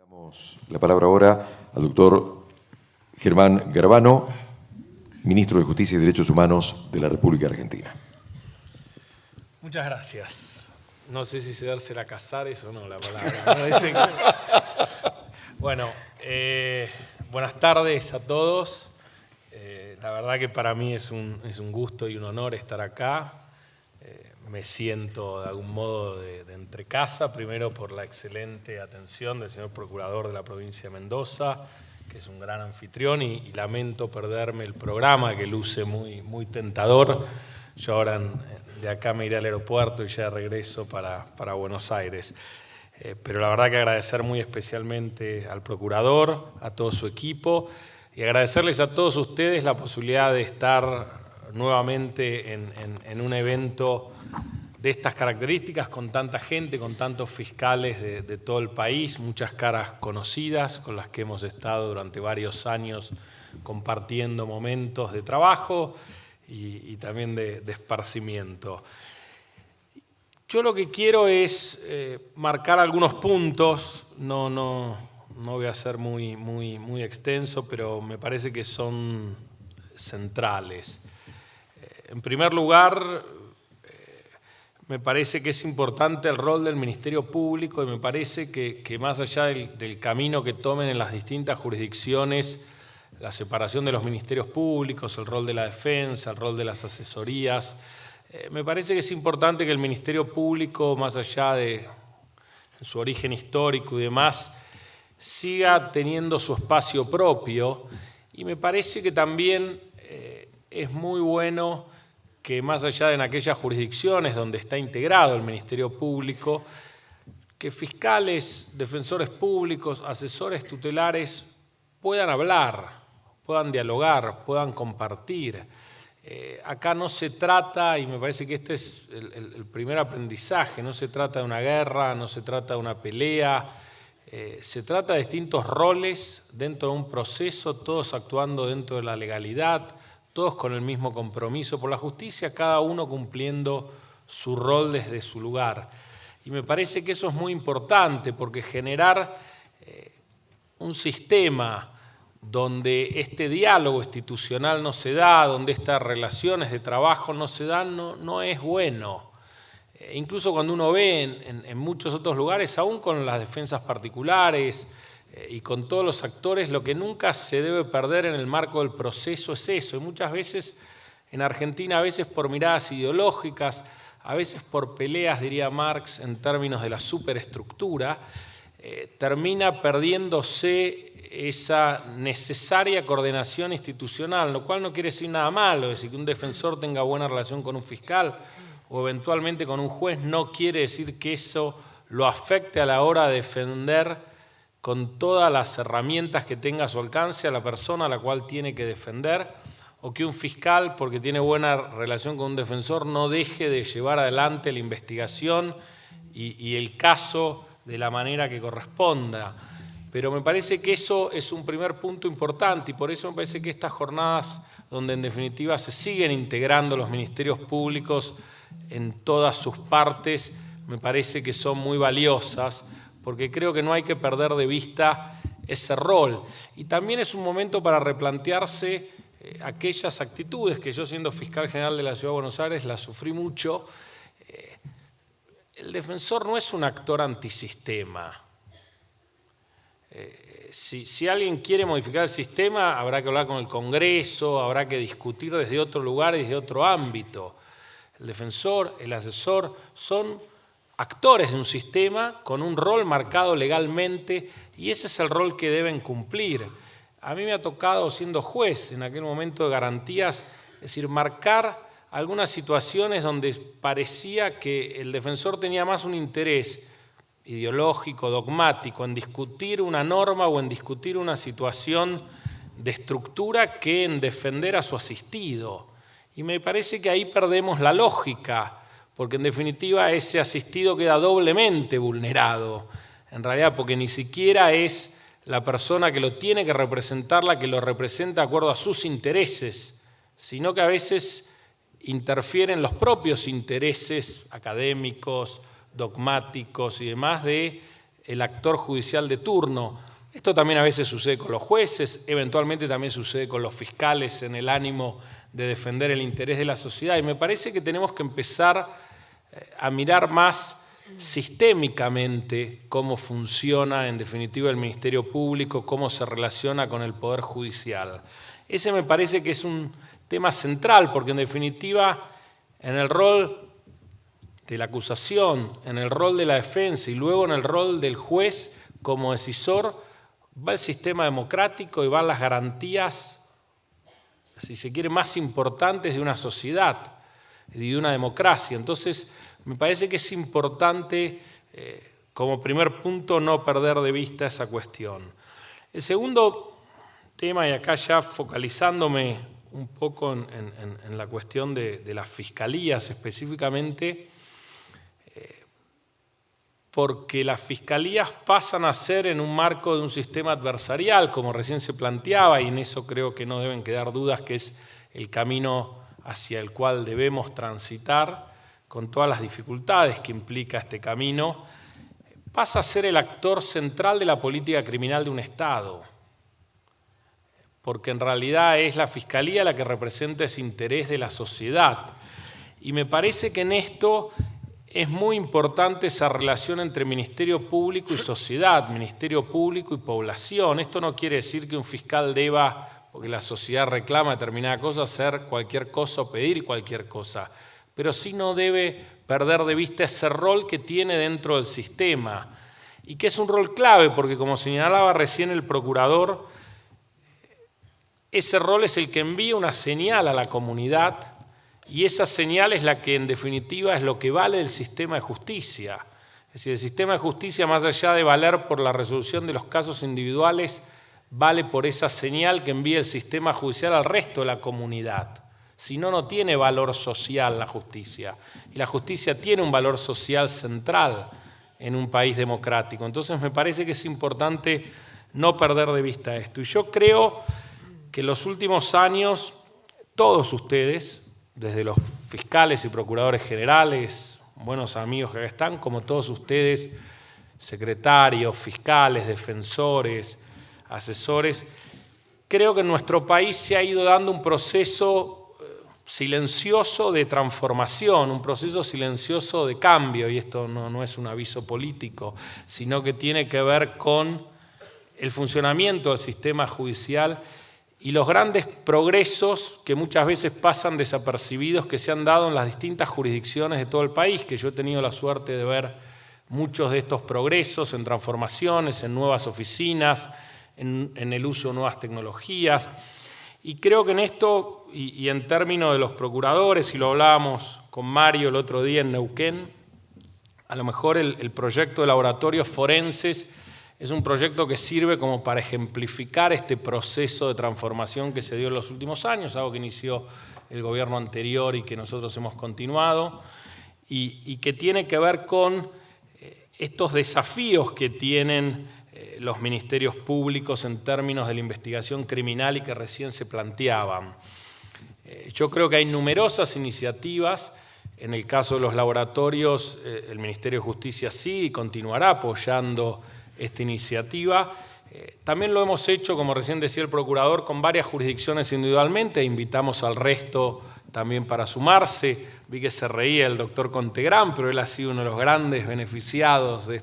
Damos la palabra ahora al doctor Germán Garabano, ministro de Justicia y Derechos Humanos de la República Argentina. Muchas gracias. No sé si se dársela a Casares o no la palabra. ¿No? Dicen que... Bueno, buenas tardes a todos. La verdad que para mí es un gusto y un honor estar acá. Me siento de algún modo de entre casa, primero por la excelente atención del señor Procurador de la provincia de Mendoza, que es un gran anfitrión, y lamento perderme el programa que luce muy tentador. Yo ahora de acá me iré al aeropuerto y ya regreso para Buenos Aires. Pero la verdad que agradecer muy especialmente al Procurador, a todo su equipo, y agradecerles a todos ustedes la posibilidad de estar nuevamente en un evento de estas características, con tanta gente, con tantos fiscales de todo el país, muchas caras conocidas con las que hemos estado durante varios años compartiendo momentos de trabajo y también de esparcimiento. Yo lo que quiero es marcar algunos puntos, no voy a ser muy extenso, pero me parece que son centrales. En primer lugar, me parece que es importante el rol del Ministerio Público y me parece que más allá del camino que tomen en las distintas jurisdicciones, la separación de los ministerios públicos, el rol de la defensa, el rol de las asesorías, me parece que es importante que el Ministerio Público, más allá de su origen histórico y demás, siga teniendo su espacio propio, y me parece que también es muy bueno que más allá de en aquellas jurisdicciones donde está integrado el Ministerio Público, que fiscales, defensores públicos, asesores tutelares puedan hablar, puedan dialogar, puedan compartir. Acá no se trata, y me parece que este es el primer aprendizaje, no se trata de una guerra, no se trata de una pelea, se trata de distintos roles dentro de un proceso, todos actuando dentro de la legalidad, todos con el mismo compromiso por la justicia, cada uno cumpliendo su rol desde su lugar. Y me parece que eso es muy importante, porque generar un sistema donde este diálogo institucional no se da, donde estas relaciones de trabajo no se dan, no es bueno. Incluso cuando uno ve en muchos otros lugares, aún con las defensas particulares y con todos los actores, lo que nunca se debe perder en el marco del proceso es eso. Y muchas veces en Argentina, a veces por miradas ideológicas, a veces por peleas, diría Marx, en términos de la superestructura, termina perdiéndose esa necesaria coordinación institucional, lo cual no quiere decir nada malo. Es decir, que un defensor tenga buena relación con un fiscal o eventualmente con un juez no quiere decir que eso lo afecte a la hora de defender con todas las herramientas que tenga a su alcance a la persona a la cual tiene que defender, o que un fiscal, porque tiene buena relación con un defensor, no deje de llevar adelante la investigación y el caso de la manera que corresponda. Pero me parece que eso es un primer punto importante, y por eso me parece que estas jornadas donde en definitiva se siguen integrando los ministerios públicos en todas sus partes, me parece que son muy valiosas, porque creo que no hay que perder de vista ese rol. Y también es un momento para replantearse aquellas actitudes que yo, siendo fiscal general de la Ciudad de Buenos Aires, las sufrí mucho. El defensor no es un actor antisistema. Si alguien quiere modificar el sistema, habrá que hablar con el Congreso, habrá que discutir desde otro lugar y desde otro ámbito. El defensor, el asesor, son actores de un sistema con un rol marcado legalmente, y ese es el rol que deben cumplir. A mí me ha tocado, siendo juez en aquel momento de garantías, es decir, marcar algunas situaciones donde parecía que el defensor tenía más un interés ideológico, dogmático, en discutir una norma o en discutir una situación de estructura que en defender a su asistido. Y me parece que ahí perdemos la lógica, porque en definitiva ese asistido queda doblemente vulnerado, en realidad porque ni siquiera es la persona que lo tiene que representar la que lo representa de acuerdo a sus intereses, sino que a veces interfieren los propios intereses académicos, dogmáticos y demás de el actor judicial de turno. Esto también a veces sucede con los jueces, eventualmente también sucede con los fiscales en el ánimo de defender el interés de la sociedad. Y me parece que tenemos que empezar a mirar más sistémicamente cómo funciona en definitiva el Ministerio Público, cómo se relaciona con el Poder Judicial. Ese me parece que es un tema central, porque en definitiva en el rol de la acusación, en el rol de la defensa y luego en el rol del juez como decisor, va el sistema democrático y van las garantías, si se quiere, más importantes de una sociedad y de una democracia. Entonces, me parece que es importante, como primer punto, no perder de vista esa cuestión. El segundo tema, y acá ya focalizándome un poco en la cuestión de las fiscalías específicamente, porque las fiscalías pasan a ser en un marco de un sistema adversarial, como recién se planteaba, y en eso creo que no deben quedar dudas, que es el camino hacia el cual debemos transitar, con todas las dificultades que implica este camino, pasa a ser el actor central de la política criminal de un Estado, porque en realidad es la Fiscalía la que representa ese interés de la sociedad. Y me parece que en esto es muy importante esa relación entre Ministerio Público y sociedad, Ministerio Público y población. Esto no quiere decir que un fiscal deba, porque la sociedad reclama determinada cosa, hacer cualquier cosa o pedir cualquier cosa, pero sí no debe perder de vista ese rol que tiene dentro del sistema, y que es un rol clave, porque como señalaba recién el procurador, ese rol es el que envía una señal a la comunidad, y esa señal es la que en definitiva es lo que vale del sistema de justicia. Es decir, el sistema de justicia, más allá de valer por la resolución de los casos individuales, vale por esa señal que envía el sistema judicial al resto de la comunidad. Si no, no tiene valor social la justicia. Y la justicia tiene un valor social central en un país democrático. Entonces me parece que es importante no perder de vista esto. Y yo creo que en los últimos años todos ustedes, desde los fiscales y procuradores generales, buenos amigos que acá están, como todos ustedes, secretarios, fiscales, defensores, asesores, creo que en nuestro país se ha ido dando un proceso silencioso de transformación, un proceso silencioso de cambio, y esto no es un aviso político, sino que tiene que ver con el funcionamiento del sistema judicial y los grandes progresos que muchas veces pasan desapercibidos que se han dado en las distintas jurisdicciones de todo el país, que yo he tenido la suerte de ver muchos de estos progresos en transformaciones, en nuevas oficinas, en el uso de nuevas tecnologías. Y creo que en esto, y en términos de los procuradores, y lo hablábamos con Mario el otro día en Neuquén, a lo mejor el proyecto de laboratorios forenses es un proyecto que sirve como para ejemplificar este proceso de transformación que se dio en los últimos años, algo que inició el gobierno anterior y que nosotros hemos continuado, y que tiene que ver con estos desafíos que tienen los ministerios públicos en términos de la investigación criminal y que recién se planteaban. Yo creo que hay numerosas iniciativas. En el caso de los laboratorios, el Ministerio de Justicia sí y continuará apoyando esta iniciativa. También lo hemos hecho, como recién decía el procurador, con varias jurisdicciones individualmente. Invitamos al resto también para sumarse. Vi que se reía el doctor Contegrán, pero él ha sido uno de los grandes beneficiados de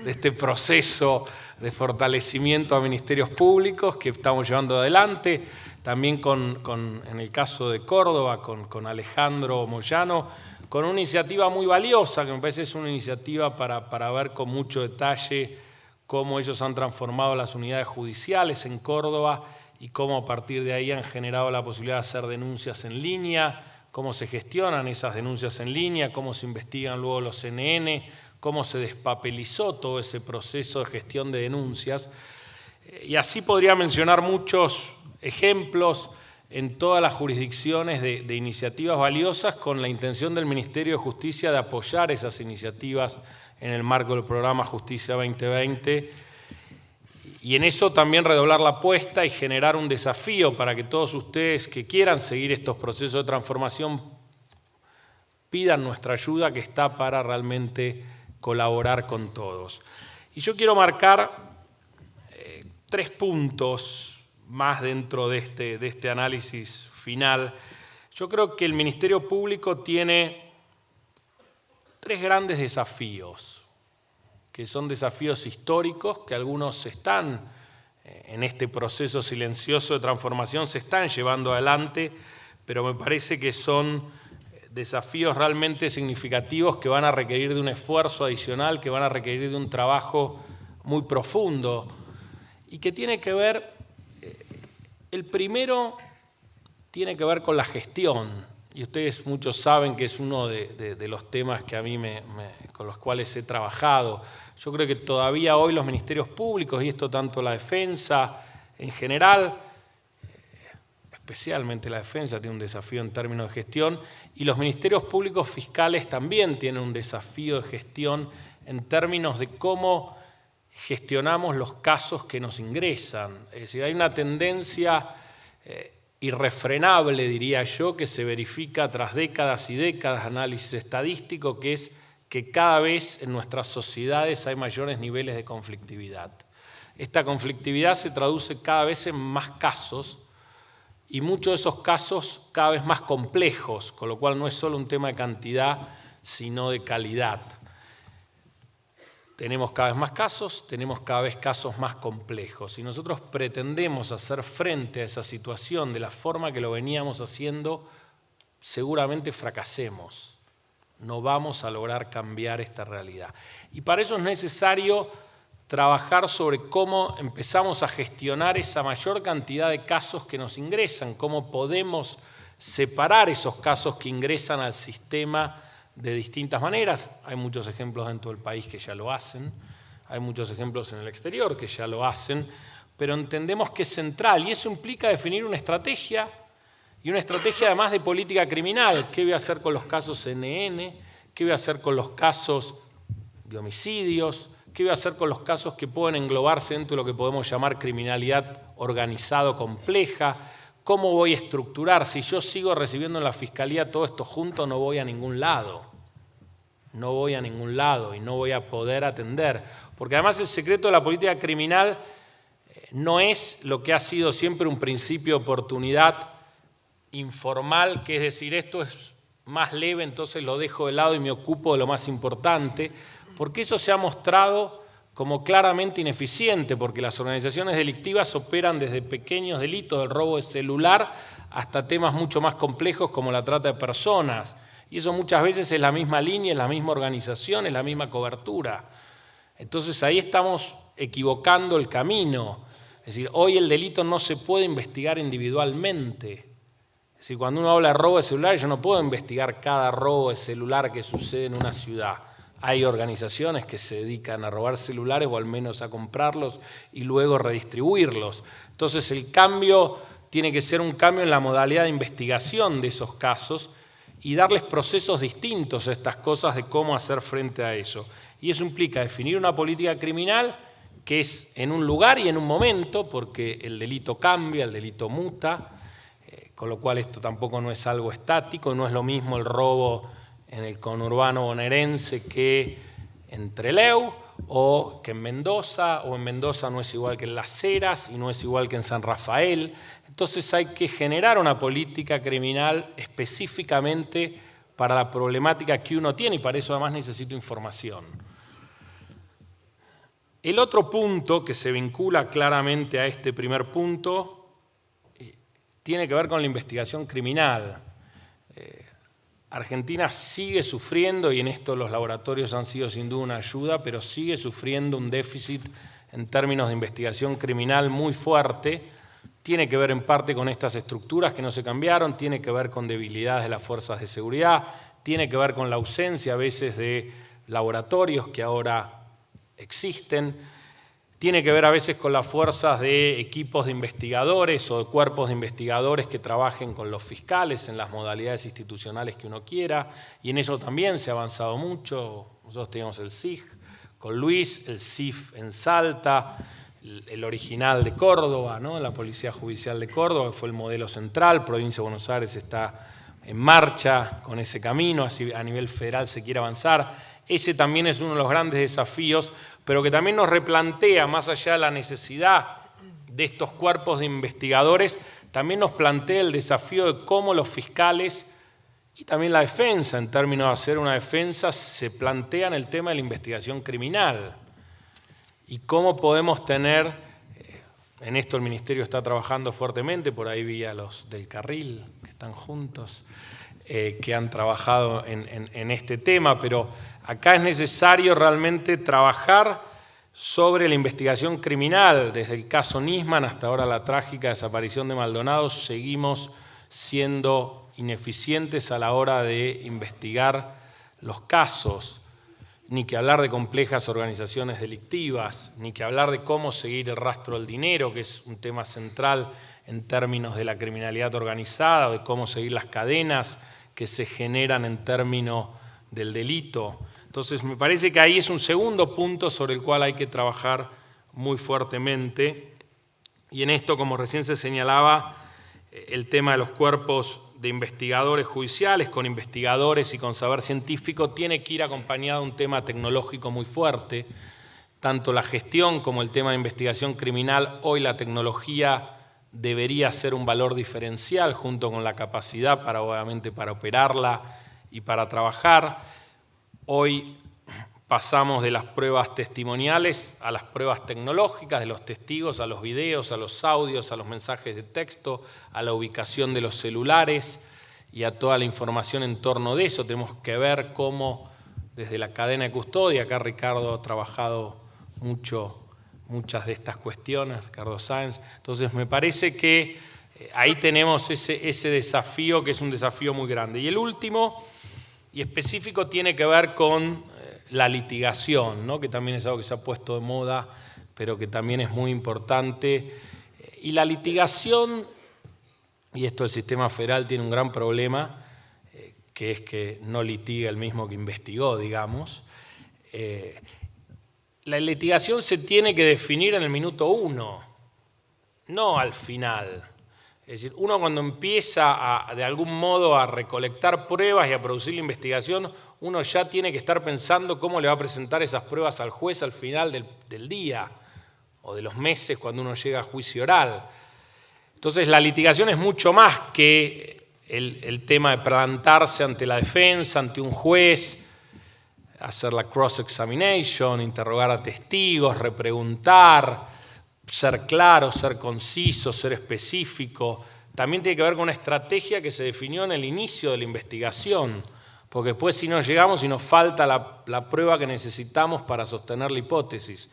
este proceso de fortalecimiento a ministerios públicos que estamos llevando adelante. También en el caso de Córdoba, con Alejandro Moyano, con una iniciativa muy valiosa, que me parece es una iniciativa para ver con mucho detalle cómo ellos han transformado las unidades judiciales en Córdoba y cómo a partir de ahí han generado la posibilidad de hacer denuncias en línea, cómo se gestionan esas denuncias en línea, cómo se investigan luego los CNN, cómo se despapelizó todo ese proceso de gestión de denuncias. Y así podría mencionar muchos ejemplos en todas las jurisdicciones de iniciativas valiosas con la intención del Ministerio de Justicia de apoyar esas iniciativas en el marco del programa Justicia 2020 y en eso también redoblar la apuesta y generar un desafío para que todos ustedes que quieran seguir estos procesos de transformación pidan nuestra ayuda, que está para realmente colaborar con todos. Y yo quiero marcar 3 puntos más dentro de este análisis final. Yo creo que el Ministerio Público tiene 3 grandes desafíos, que son desafíos históricos, que algunos están en este proceso silencioso de transformación, se están llevando adelante, pero me parece que son desafíos realmente significativos que van a requerir de un esfuerzo adicional, que van a requerir de un trabajo muy profundo y que tiene que ver, el primero tiene que ver con la gestión, y ustedes muchos saben que es uno de los temas que a mí con los cuales he trabajado. Yo creo que todavía hoy los ministerios públicos, y esto tanto la defensa en general, especialmente la defensa tiene un desafío en términos de gestión, y los ministerios públicos fiscales también tienen un desafío de gestión en términos de cómo gestionamos los casos que nos ingresan. Es decir, hay una tendencia irrefrenable, diría yo, que se verifica tras décadas y décadas de análisis estadístico, que es que cada vez en nuestras sociedades hay mayores niveles de conflictividad. Esta conflictividad se traduce cada vez en más casos, y muchos de esos casos cada vez más complejos, con lo cual no es solo un tema de cantidad, sino de calidad. Tenemos cada vez más casos, tenemos cada vez casos más complejos. Si nosotros pretendemos hacer frente a esa situación de la forma que lo veníamos haciendo, seguramente fracasemos. No vamos a lograr cambiar esta realidad. Y para eso es necesario trabajar sobre cómo empezamos a gestionar esa mayor cantidad de casos que nos ingresan, cómo podemos separar esos casos que ingresan al sistema de distintas maneras. Hay muchos ejemplos dentro del país que ya lo hacen, hay muchos ejemplos en el exterior que ya lo hacen, pero entendemos que es central y eso implica definir una estrategia y una estrategia además de política criminal. ¿Qué voy a hacer con los casos NN? ¿Qué voy a hacer con los casos de homicidios? ¿Qué voy a hacer con los casos que pueden englobarse dentro de lo que podemos llamar criminalidad organizada compleja? ¿Cómo voy a estructurar? Si yo sigo recibiendo en la Fiscalía todo esto junto, no voy a ningún lado. No voy a ningún lado y no voy a poder atender. Porque además el secreto de la política criminal no es lo que ha sido siempre un principio de oportunidad informal, que es decir, esto es más leve, entonces lo dejo de lado y me ocupo de lo más importante, porque eso se ha mostrado como claramente ineficiente, porque las organizaciones delictivas operan desde pequeños delitos, del robo de celular, hasta temas mucho más complejos como la trata de personas. Y eso muchas veces es la misma línea, es la misma organización, es la misma cobertura. Entonces ahí estamos equivocando el camino. Es decir, hoy el delito no se puede investigar individualmente. Es decir, cuando uno habla de robo de celular, yo no puedo investigar cada robo de celular que sucede en una ciudad. Hay organizaciones que se dedican a robar celulares o al menos a comprarlos y luego redistribuirlos. Entonces el cambio tiene que ser un cambio en la modalidad de investigación de esos casos y darles procesos distintos a estas cosas de cómo hacer frente a eso. Y eso implica definir una política criminal que es en un lugar y en un momento, porque el delito cambia, el delito muta, con lo cual esto tampoco no es algo estático, no es lo mismo el robo en el conurbano bonaerense que en Trelew o que en Mendoza, o en Mendoza no es igual que en Las Heras y no es igual que en San Rafael. Entonces hay que generar una política criminal específicamente para la problemática que uno tiene y para eso además necesito información. El otro punto que se vincula claramente a este primer punto tiene que ver con la investigación criminal. Argentina sigue sufriendo, y en esto los laboratorios han sido sin duda una ayuda, pero sigue sufriendo un déficit en términos de investigación criminal muy fuerte. Tiene que ver en parte con estas estructuras que no se cambiaron, tiene que ver con debilidades de las fuerzas de seguridad, tiene que ver con la ausencia a veces de laboratorios que ahora existen, tiene que ver a veces con las fuerzas de equipos de investigadores o de cuerpos de investigadores que trabajen con los fiscales en las modalidades institucionales que uno quiera, y en eso también se ha avanzado mucho. Nosotros teníamos el SIG con Luis, el CIF en Salta, el original de Córdoba, ¿no? La Policía Judicial de Córdoba, que fue el modelo central. Provincia de Buenos Aires está en marcha con ese camino, así a nivel federal se quiere avanzar. ese también es uno de los grandes desafíos, pero que también nos replantea, más allá de la necesidad de estos cuerpos de investigadores, también nos plantea el desafío de cómo los fiscales y también la defensa, en términos de hacer una defensa, se plantean el tema de la investigación criminal y cómo podemos tener, en esto el Ministerio está trabajando fuertemente, por ahí vi a los del Carril que están juntos, que han trabajado en este tema, pero acá es necesario realmente trabajar sobre la investigación criminal. Desde el caso Nisman hasta ahora la trágica desaparición de Maldonado, seguimos siendo ineficientes a la hora de investigar los casos, ni que hablar de complejas organizaciones delictivas, ni que hablar de cómo seguir el rastro del dinero, que es un tema central en términos de la criminalidad organizada, o de cómo seguir las cadenas que se generan en términos del delito. Entonces, me parece que ahí es un segundo punto sobre el cual hay que trabajar muy fuertemente. Y en esto, como recién se señalaba, el tema de los cuerpos de investigadores judiciales, con investigadores y con saber científico, tiene que ir acompañado de un tema tecnológico muy fuerte. Tanto la gestión como el tema de investigación criminal, hoy la tecnología debería ser un valor diferencial junto con la capacidad para, obviamente, para operarla y para trabajar. Hoy pasamos de las pruebas testimoniales a las pruebas tecnológicas, de los testigos a los videos, a los audios, a los mensajes de texto, a la ubicación de los celulares y a toda la información en torno de eso. Tenemos que ver cómo desde la cadena de custodia, acá Ricardo ha trabajado muchas de estas cuestiones, Ricardo Sáenz. Entonces me parece que ahí tenemos ese desafío, que es un desafío muy grande. Y el último y específico tiene que ver con la litigación, ¿no? Que también es algo que se ha puesto de moda, pero que también es muy importante. Y la litigación, y esto el sistema federal tiene un gran problema, que es que no litiga el mismo que investigó, digamos. La litigación se tiene que definir en el minuto 1, no al final. Es decir, uno cuando empieza de algún modo a recolectar pruebas y a producir la investigación, uno ya tiene que estar pensando cómo le va a presentar esas pruebas al juez al final del día o de los meses cuando uno llega a juicio oral. Entonces la litigación es mucho más que el tema de plantarse ante la defensa, ante un juez, hacer la cross-examination, interrogar a testigos, repreguntar, ser claro, ser conciso, ser específico. También tiene que ver con una estrategia que se definió en el inicio de la investigación, porque después si no llegamos y nos falta la prueba que necesitamos para sostener la hipótesis.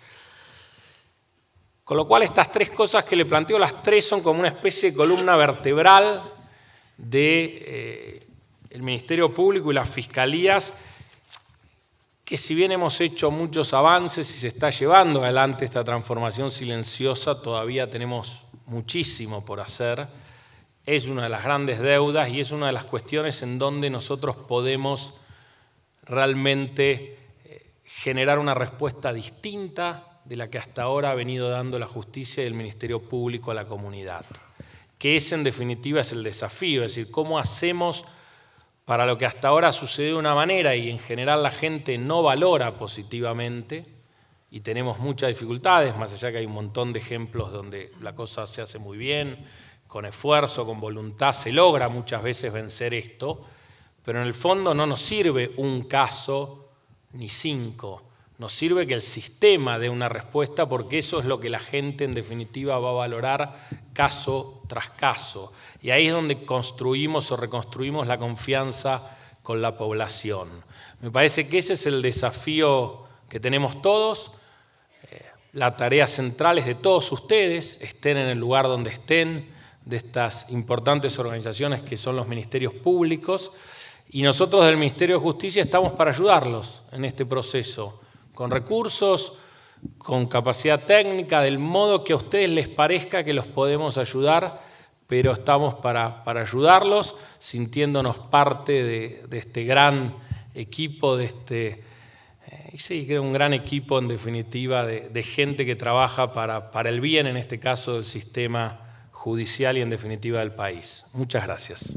Con lo cual estas tres cosas que le planteo, las tres son como una especie de columna vertebral del Ministerio Público y las Fiscalías, que si bien hemos hecho muchos avances y se está llevando adelante esta transformación silenciosa, todavía tenemos muchísimo por hacer. Es una de las grandes deudas y es una de las cuestiones en donde nosotros podemos realmente generar una respuesta distinta de la que hasta ahora ha venido dando la justicia y el Ministerio Público a la comunidad. Que ese, en definitiva, es el desafío, es decir, cómo hacemos para lo que hasta ahora sucede de una manera y en general la gente no valora positivamente y tenemos muchas dificultades, más allá que hay un montón de ejemplos donde la cosa se hace muy bien, con esfuerzo, con voluntad, se logra muchas veces vencer esto, pero en el fondo no nos sirve un caso ni 5, nos sirve que el sistema dé una respuesta porque eso es lo que la gente en definitiva va a valorar caso tras caso. Y ahí es donde construimos o reconstruimos la confianza con la población. Me parece que ese es el desafío que tenemos todos. La tarea central es de todos ustedes, estén en el lugar donde estén, de estas importantes organizaciones que son los ministerios públicos. Y nosotros del Ministerio de Justicia estamos para ayudarlos en este proceso, con recursos, con capacidad técnica, del modo que a ustedes les parezca que los podemos ayudar, pero estamos para ayudarlos, sintiéndonos parte de este gran equipo, sí, creo un gran equipo en definitiva de gente que trabaja para el bien, en este caso, del sistema judicial y en definitiva del país. Muchas gracias.